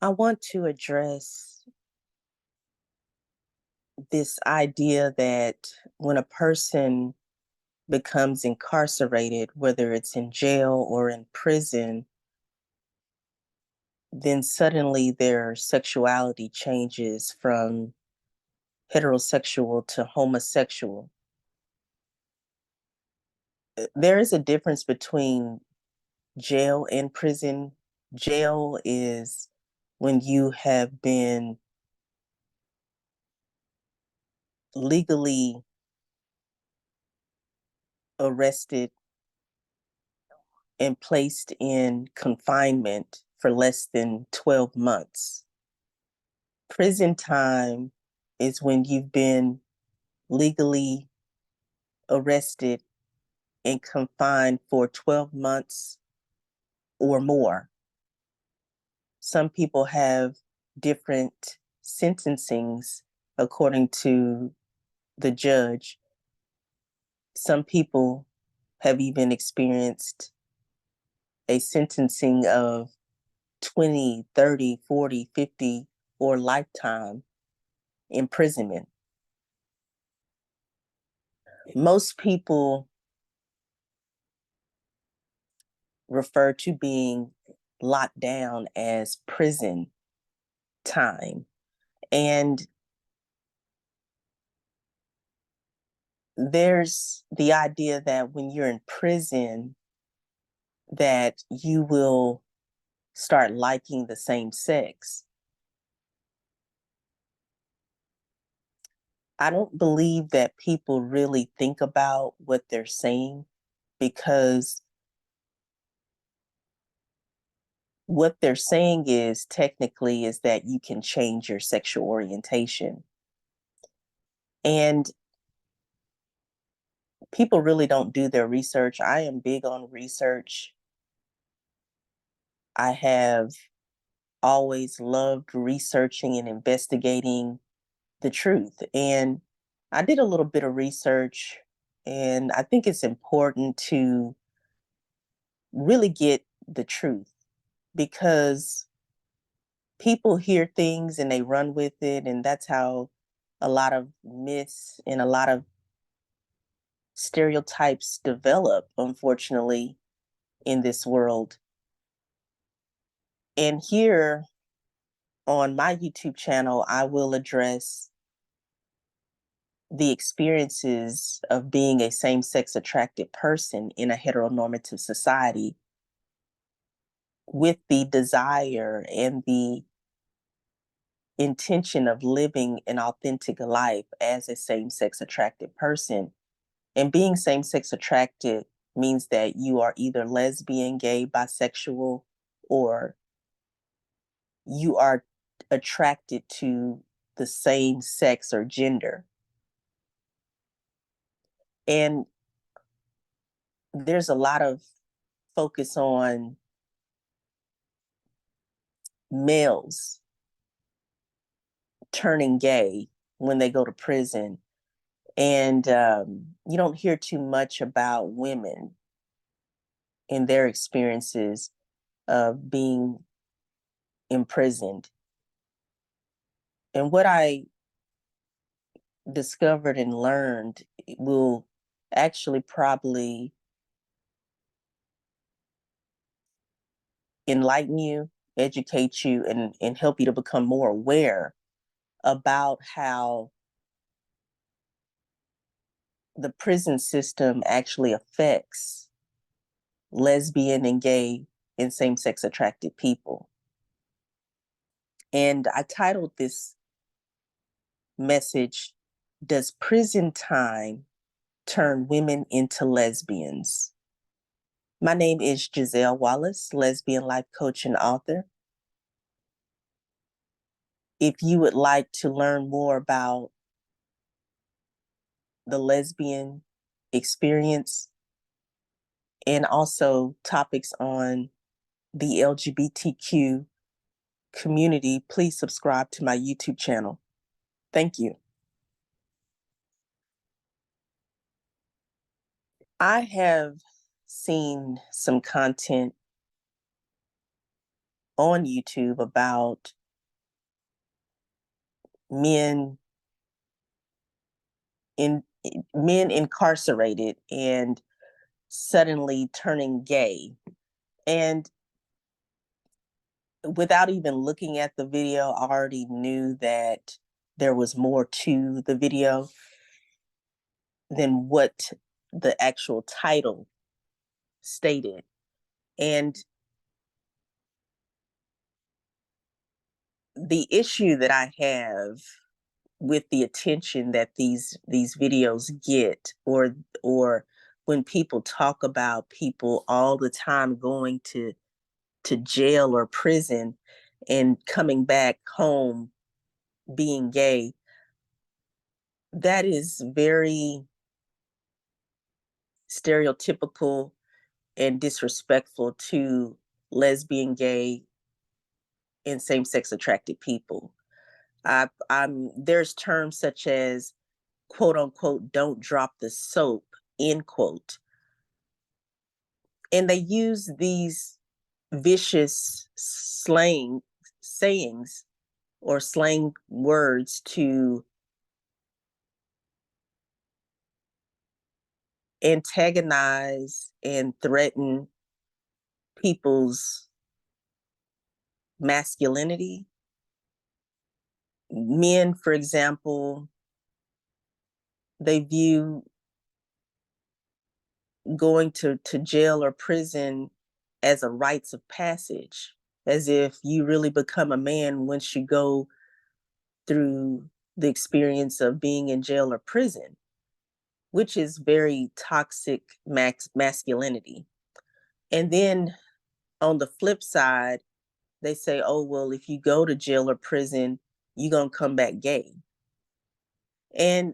I want to address this idea that when a person becomes incarcerated, whether it's in jail or in prison, then suddenly their sexuality changes from heterosexual to homosexual. There is a difference between jail and prison. Jail is when you have been legally arrested and placed in confinement for less than 12 months. Prison time is when you've been legally arrested and confined for 12 months or more. Some people have different sentencings according to the judge. Some people have even experienced a sentencing of 20, 30, 40, 50, or lifetime imprisonment. Most people refer to being locked down as prison time. And there's the idea that when you're in prison, that you will start liking the same sex. I don't believe that people really think about what they're saying, because what they're saying is technically is that you can change your sexual orientation. And people really don't do their research. I am big on research. I have always loved researching and investigating the truth. And I did a little bit of research, and I think it's important to really get the truth, because people hear things and they run with it. And that's how a lot of myths and a lot of stereotypes develop, unfortunately, in this world. And here on my YouTube channel, I will address the experiences of being a same sex attracted person in a heteronormative society, with the desire and the intention of living an authentic life as a same sex attracted person. And being same sex attracted means that you are either lesbian, gay, bisexual, or you are attracted to the same sex or gender. And there's a lot of focus on males turning gay when they go to prison. And you don't hear too much about women and their experiences of being imprisoned. And what I discovered and learned will actually probably enlighten you, educate you, and help you to become more aware about how the prison system actually affects lesbian and gay and same sex attracted people. And I titled this message, "Does Prison Time Turn Women into Lesbians?" My name is Giselle Wallace, lesbian life coach and author. If you would like to learn more about the lesbian experience and also topics on the LGBTQ community, please subscribe to my YouTube channel. Thank you. I have seen some content on YouTube about men in men incarcerated and suddenly turning gay. And without even looking at the video, I already knew that there was more to the video than what the actual title stated. And the issue that I have with the attention that these videos get, or when people talk about people all the time going to jail or prison and coming back home being gay, that is very stereotypical and disrespectful to lesbian, gay, and same-sex attracted people. There's terms such as quote unquote "don't drop the soap" end quote, and they use these vicious slang sayings or slang words to antagonize and threaten people's masculinity. Men, for example, they view going to jail or prison as a rites of passage, as if you really become a man once you go through the experience of being in jail or prison, which is very toxic masculinity. And then on the flip side, they say, oh, well, if you go to jail or prison, you're going to come back gay. And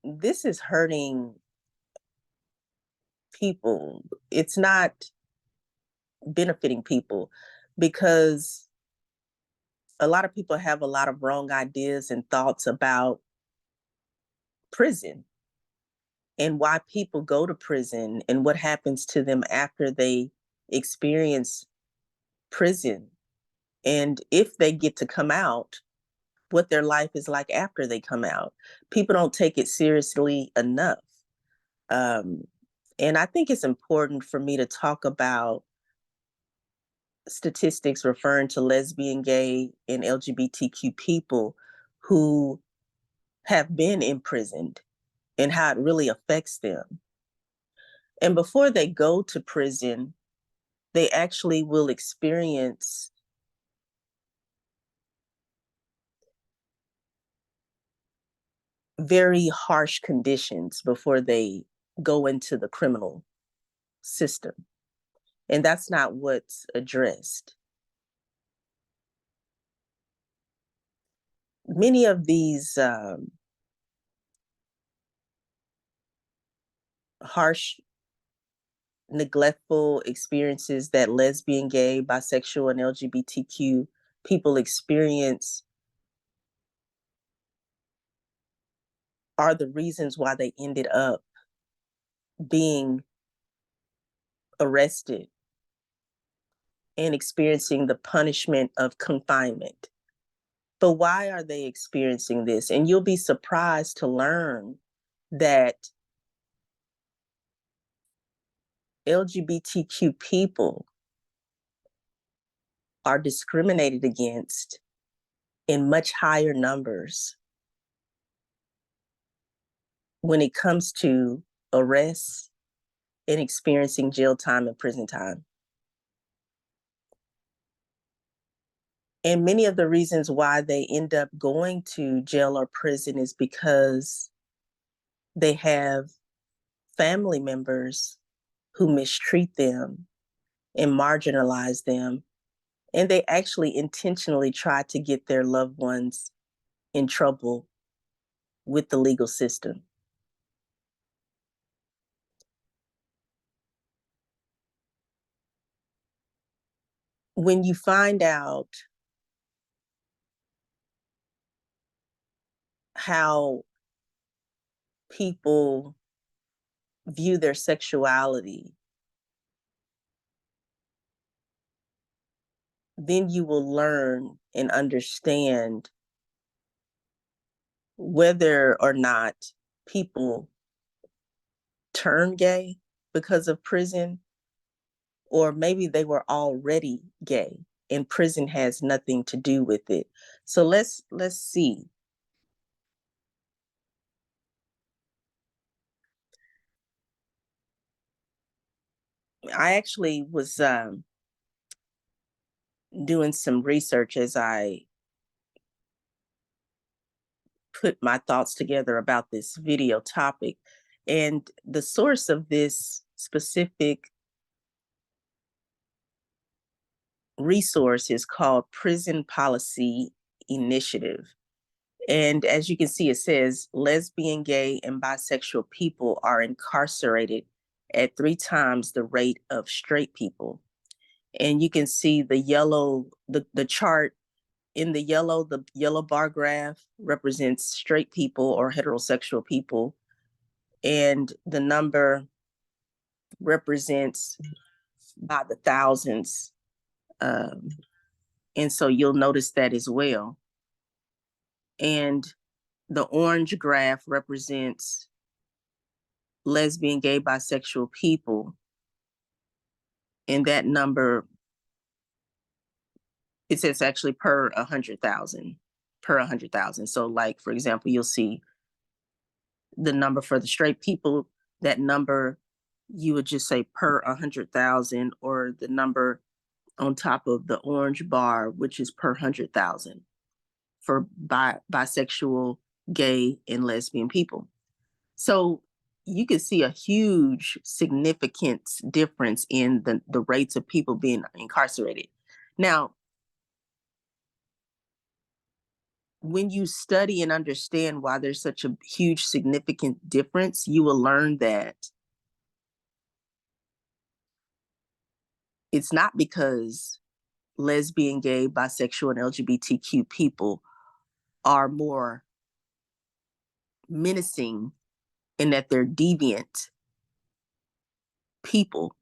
this is hurting people. It's not benefiting people because a lot of people have a lot of wrong ideas and thoughts about prison and why people go to prison and what happens to them after they experience prison. And if they get to come out, what their life is like after they come out. People don't take it seriously enough. Um, and I think it's important for me to talk about statistics referring to lesbian, gay, and LGBTQ people who have been imprisoned and how it really affects them. And before they go to prison, they actually will experience very harsh conditions before they go into the criminal system. And that's not what's addressed. Many of these harsh, neglectful experiences that lesbian, gay, bisexual, and LGBTQ people experience are the reasons why they ended up being arrested and experiencing the punishment of confinement. But why are they experiencing this? And you'll be surprised to learn that LGBTQ people are discriminated against in much higher numbers when it comes to arrests and experiencing jail time and prison time. And many of the reasons why they end up going to jail or prison is because they have family members who mistreat them and marginalize them. And they actually intentionally try to get their loved ones in trouble with the legal system. When you find out how people view their sexuality, then you will learn and understand whether or not people turn gay because of prison, or maybe they were already gay and prison has nothing to do with it. So let's see. I actually was doing some research as I put my thoughts together about this video topic. And the source of this specific resource is called Prison Policy Initiative. And as you can see, it says lesbian, gay, and bisexual people are incarcerated at 3 times the rate of straight people. And you can see the chart in the yellow bar graph represents straight people or heterosexual people. And the number represents by the thousands. Um, and so you'll notice that as well. And the orange graph represents lesbian, gay, bisexual people. And that number, it says actually per 100,000. So like, for example, you'll see the number for the straight people, that number, you would just say per 100,000, or the number on top of the orange bar, which is per 100,000 for bisexual, gay, and lesbian people. So you can see a huge significance difference in the rates of people being incarcerated. Now, when you study and understand why there's such a huge significant difference, you will learn that it's not because lesbian, gay, bisexual, and LGBTQ people are more menacing and that they're deviant people.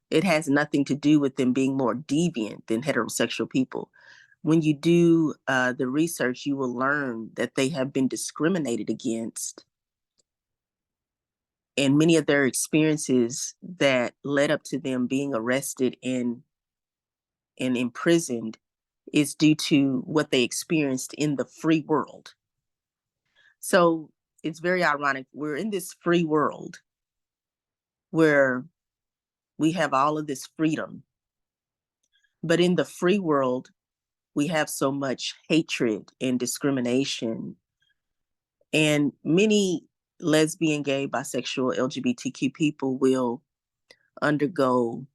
It has nothing to do with them being more deviant than heterosexual people. When you do the research, you will learn that they have been discriminated against, and many of their experiences that led up to them being arrested and imprisoned is due to what they experienced in the free world. So it's very ironic. We're in this free world where we have all of this freedom, but in the free world, we have so much hatred and discrimination. And many lesbian, gay, bisexual, LGBTQ people will undergo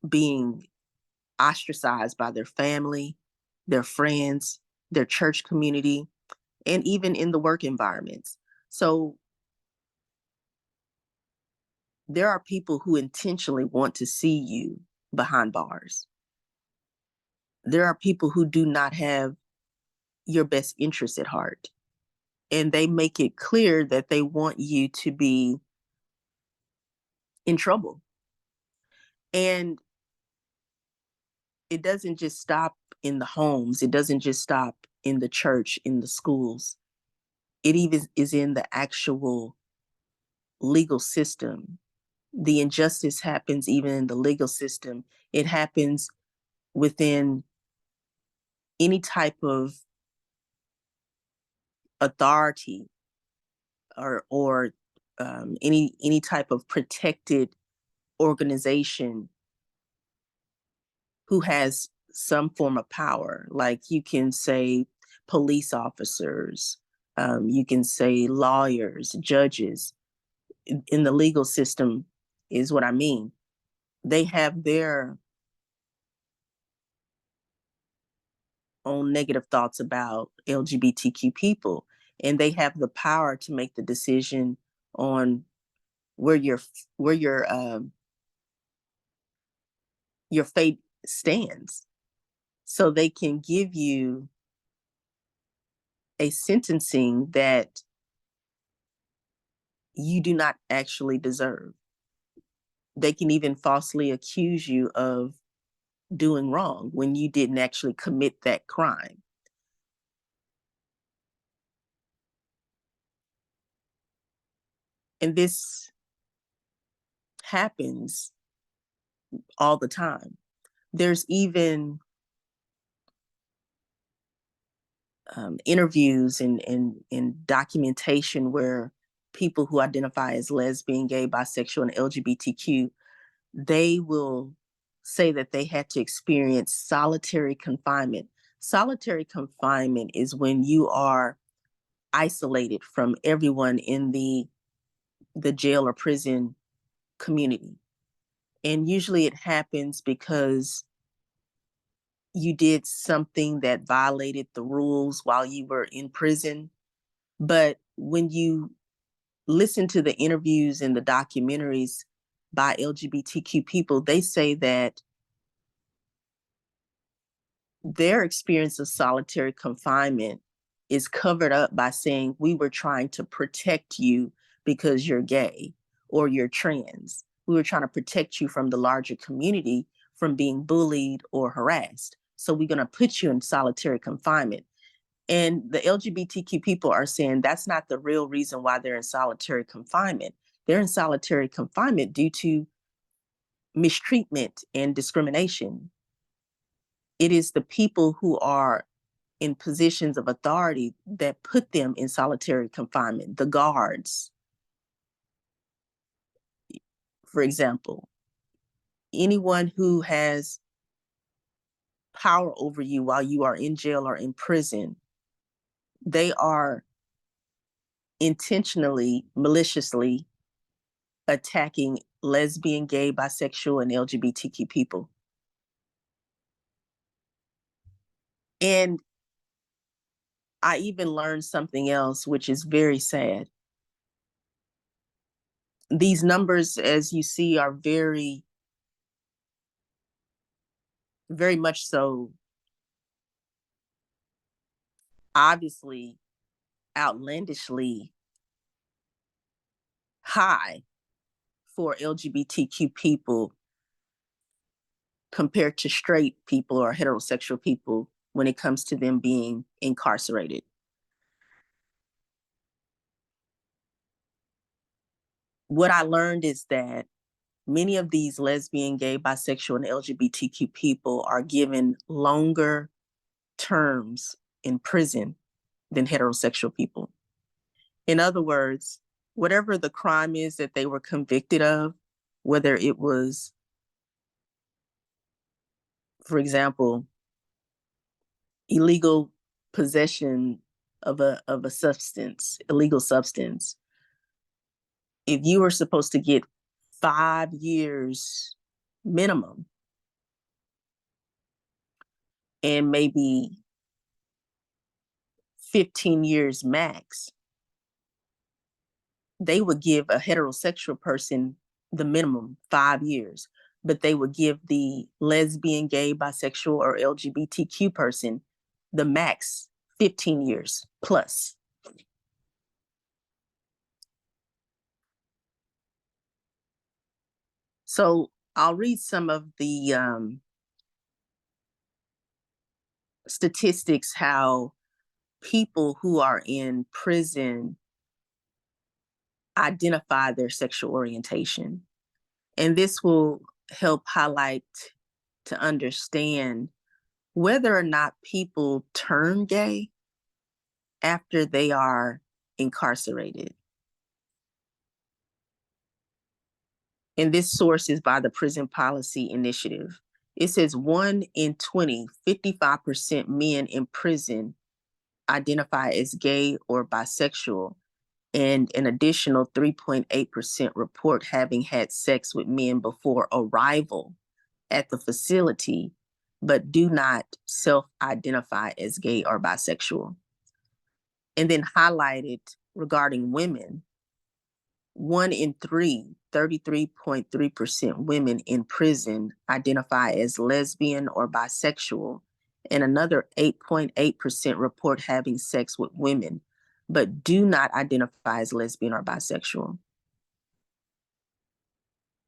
being ostracized by their family, their friends, their church community, and even in the work environments. So there are people who intentionally want to see you behind bars. There are people who do not have your best interests at heart. And they make it clear that they want you to be in trouble. And it doesn't just stop in the homes. It doesn't just stop in the church, in the schools. It even is in the actual legal system. The injustice happens even in the legal system. It happens within any type of authority or any type of protected organization who has some form of power. Like you can say police officers, you can say lawyers, judges. In the legal system is what I mean. They have their own negative thoughts about LGBTQ people, and they have the power to make the decision on where where your fate stands, so they can give you a sentencing that you do not actually deserve. They can even falsely accuse you of doing wrong when you didn't actually commit that crime. And this happens all the time. There's even interviews and documentation where people who identify as lesbian, gay, bisexual, and LGBTQ, they will say that they had to experience solitary confinement. Solitary confinement is when you are isolated from everyone in the jail or prison community. And usually it happens because you did something that violated the rules while you were in prison. But when you listen to the interviews and the documentaries by LGBTQ people, they say that their experience of solitary confinement is covered up by saying we were trying to protect you because you're gay or you're trans. We were trying to protect you from the larger community from being bullied or harassed. So we're going to put you in solitary confinement. And the LGBTQ people are saying that's not the real reason why they're in solitary confinement. They're in solitary confinement due to mistreatment and discrimination. It is the people who are in positions of authority that put them in solitary confinement, the guards, for example. Anyone who has power over you while you are in jail or in prison, they are intentionally, maliciously attacking lesbian, gay, bisexual, and LGBTQ people. And I even learned something else, which is very sad. These numbers, as you see, are very, very much so obviously outlandishly high for LGBTQ people compared to straight people or heterosexual people when it comes to them being incarcerated. What I learned is that many of these lesbian, gay, bisexual, and LGBTQ people are given longer terms in prison than heterosexual people. In other words, whatever the crime is that they were convicted of, whether it was, for example, illegal possession of a substance, illegal substance, if you were supposed to get 5 years minimum and maybe 15 years max, they would give a heterosexual person the minimum 5 years, but they would give the lesbian, gay, bisexual, or LGBTQ person the max 15 years plus. So I'll read some of the statistics, how people who are in prison identify their sexual orientation. And this will help highlight to understand whether or not people turn gay after they are incarcerated. And this source is by the Prison Policy Initiative. It says 1 in 20, 55% men in prison identify as gay or bisexual, and an additional 3.8% report having had sex with men before arrival at the facility, but do not self-identify as gay or bisexual. And then highlighted regarding women, 1 in 3, 33.3% women in prison identify as lesbian or bisexual, and another 8.8% report having sex with women, but do not identify as lesbian or bisexual.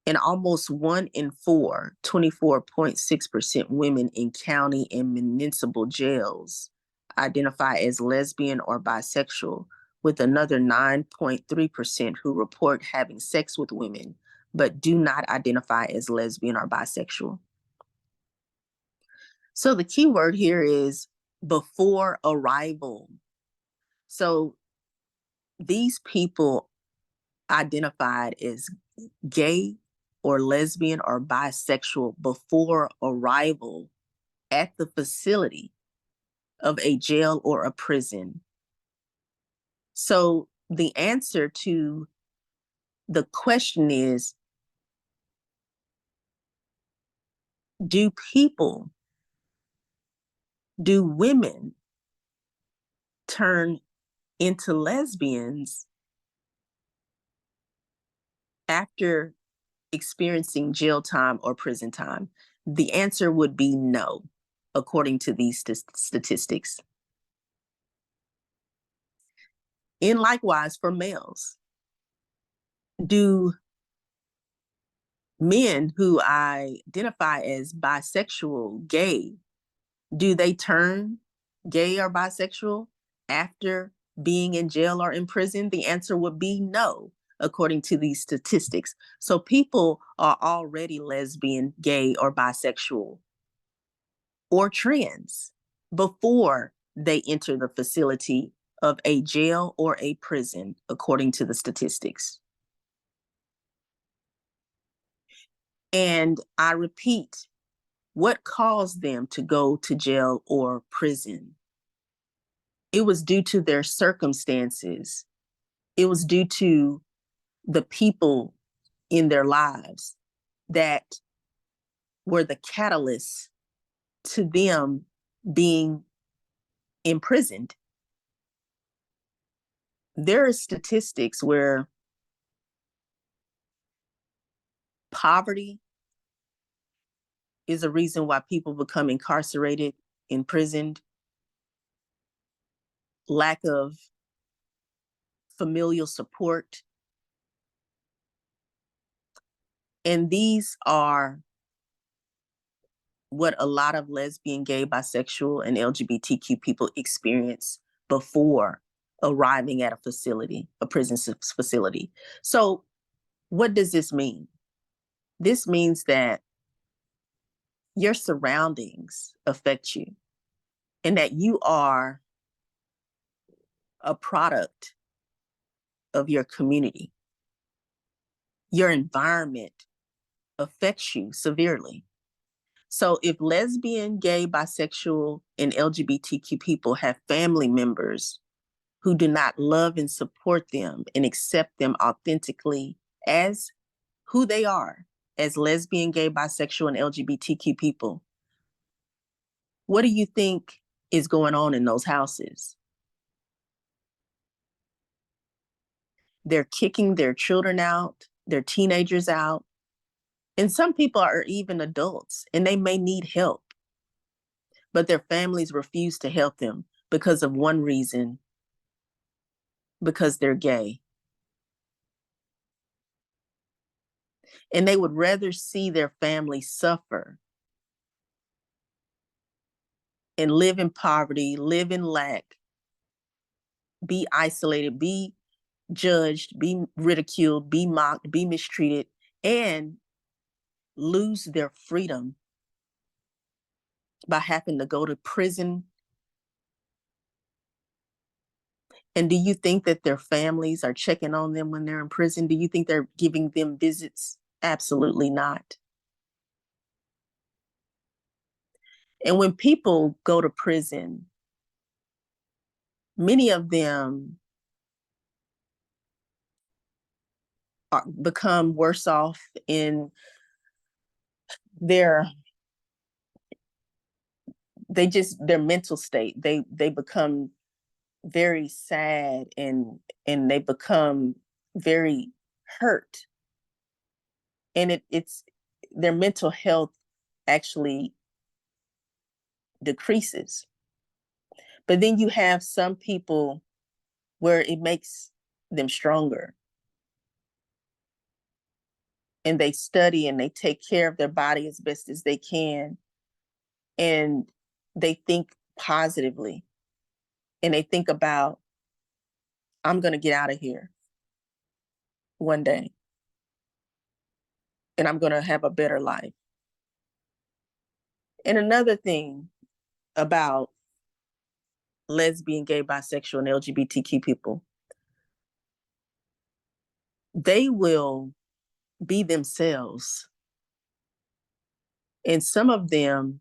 And almost 1 in 4, 24.6% women in county and municipal jails identify as lesbian or bisexual, with another 9.3% who report having sex with women but do not identify as lesbian or bisexual. So the key word here is before arrival. So these people identified as gay or lesbian or bisexual before arrival at the facility of a jail or a prison. So the answer to the question is, do women turn into lesbians after experiencing jail time or prison time? The answer would be no, according to these statistics. And likewise for males, do men who identify as bisexual, gay, do they turn gay or bisexual after being in jail or in prison? The answer would be no, according to these statistics. So people are already lesbian, gay, or bisexual or trans before they enter the facility of a jail or a prison, according to the statistics. And I repeat, what caused them to go to jail or prison? It was due to their circumstances. It was due to the people in their lives that were the catalyst to them being imprisoned. There are statistics where poverty is a reason why people become incarcerated, imprisoned, lack of familial support. And these are what a lot of lesbian, gay, bisexual, and LGBTQ people experience before arriving at a facility, a prison facility. So what does this mean? This means that your surroundings affect you and that you are a product of your community. Your environment affects you severely. So if lesbian, gay, bisexual, and LGBTQ people have family members who do not love and support them and accept them authentically as who they are, as lesbian, gay, bisexual, and LGBTQ people, what do you think is going on in those houses? They're kicking their children out, their teenagers out, and some people are even adults and they may need help, but their families refuse to help them because of one reason: because they're gay. And they would rather see their family suffer and live in poverty, live in lack, be isolated, be judged, be ridiculed, be mocked, be mistreated, and lose their freedom by having to go to prison. And do you think that their families are checking on them when they're in prison? Do you think they're giving them visits? Absolutely not. And when people go to prison, many of them become worse off in their their mental state. They become very sad and they become very hurt, and it's their mental health actually decreases. But then you have some people where it makes them stronger. and they study and they take care of their body as best as they can, and they think positively, and they think about, I'm going to get out of here one day and I'm going to have a better life. And another thing about lesbian, gay, bisexual, and LGBTQ people, they will be themselves. And some of them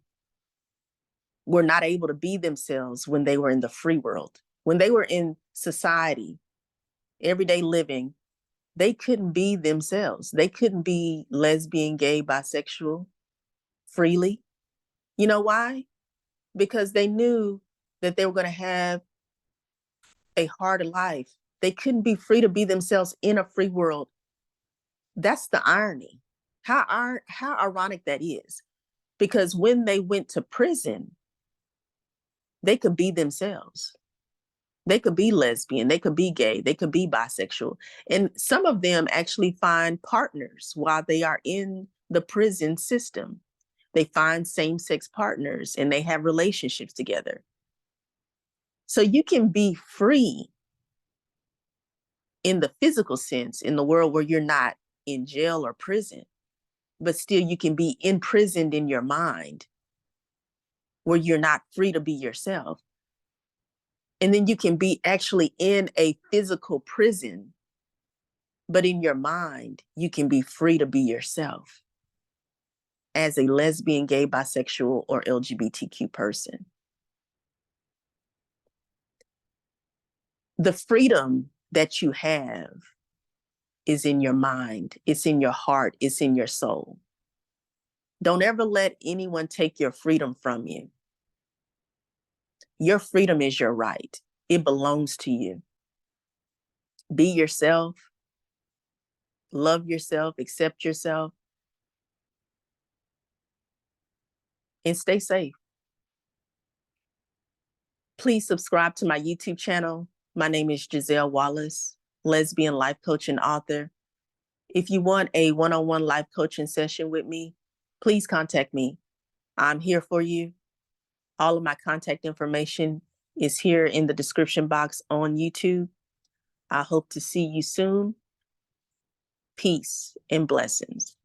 were not able to be themselves when they were in the free world. When they were in society, everyday living, they couldn't be themselves. They couldn't be lesbian, gay, bisexual freely. You know why? Because they knew that they were going to have a harder life. They couldn't be free to be themselves in a free world. That's the irony. How ironic that is. Because when they went to prison, they could be themselves. They could be lesbian, they could be gay, they could be bisexual. And some of them actually find partners while they are in the prison system. They find same-sex partners and they have relationships together. So you can be free in the physical sense in the world where you're not in jail or prison, but still you can be imprisoned in your mind where you're not free to be yourself. And then you can be actually in a physical prison, but in your mind, you can be free to be yourself as a lesbian, gay, bisexual, or LGBTQ person. The freedom that you have is in your mind, it's in your heart, it's in your soul. Don't ever let anyone take your freedom from you. Your freedom is your right. It belongs to you. Be yourself, love yourself, accept yourself, and stay safe. Please subscribe to my YouTube channel. My name is Giselle Wallace, lesbian life coach and author. If you want a one-on-one life coaching session with me, please contact me. I'm here for you. All of my contact information is here in the description box on YouTube. I hope to see you soon. Peace and blessings.